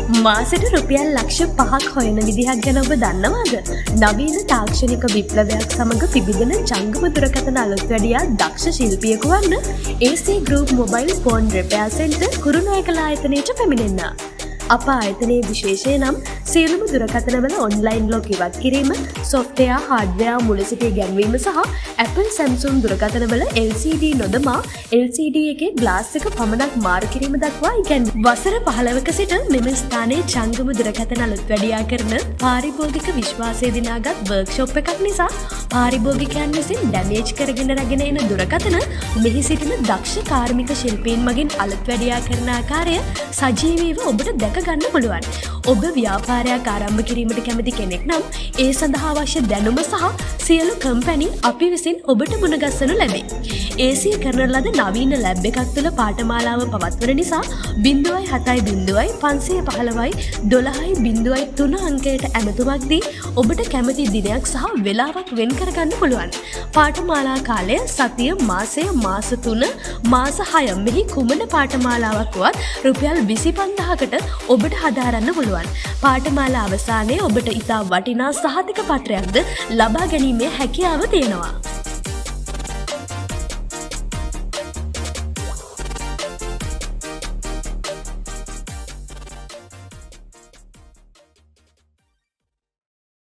මාසෙට රුපියල් ලක්ෂ 5ක් හොයන විදිහක් ගැන ඔබ දන්නවාද? නවීන තාක්ෂණික විප්ලවයක් සමග පිබිදෙන ජංගම දුරකථන අලුත් වැඩියා දක්ෂ ශිල්පියෙකු වන්න AC Group Mobile Phone Repair Center Kurunegala ආයතනයට පැමිණෙන්න. අප ආයතනයේ විශේෂය නම් සියලුම දුරකථනවල ඔන්ලයින් ලොක් ඉවත් කිරීම, සොෆ්ට්වෙයාර් හાર્ඩ්වෙයාර් මුල සිට ගැන්වීම සහ Apple Samsung දුරකථනවල LCD නොදමා LCD එකේ ග්ලාස් එක පමණක් මාරු කිරීම දක්වා ඉගැන්වේ. වසර 15ක සිට මෙම ස්ථානයේ ජංගම දුරකථන අලුත් වැඩියා කරන පාරිභෝගික විශ්වාසය දිනාගත් වර්ක්ෂොප් එකක් නිසා පාරිභෝගිකයන් විසින් ඩැමේජ් කරගෙන රැගෙන එන දුරකථන මෙහි සිටින දක්ෂ කාර්මික ශිල්පීන් මගින් අලුත් වැඩියා කරන ආකාරය සජීවීව ඔබට දැක ගන්න පුළුවන්. ඔබ ව්‍යාපාරයක් ආරම්භ කිරීමට කැමති කෙනෙක් නම් ඒ සඳහා අවශ්‍ය දැනුම සහ සියලු කම්පැනි අපි විසින් ඔබට මුණගස්සනු ලැබේ. AC කරන ලද නවීන ලැබ් එකක් තුළ පාඨමාලාව පවත්වන නිසා 070 515 12 අංකයට ඇමතුමක් දී ඔබට කැමති දිනයක් සහ වේලාවක් වෙන් කරගන්න පුළුවන්. පාඨමාලා කාලය සතිය, මාසය, මාස 3, මාස 6 මෙහි කුමන පාඨමාලාවක් වුවත් රුපියල් 25000කට ඔබට හදාරන්න පුළුවන්. පාඨමාලා අවසානයේ ඔබට ඉතා වටිනා සහතික පත්‍රයක්ද ලබා ගැනීමේ හැකියාව තියෙනවා.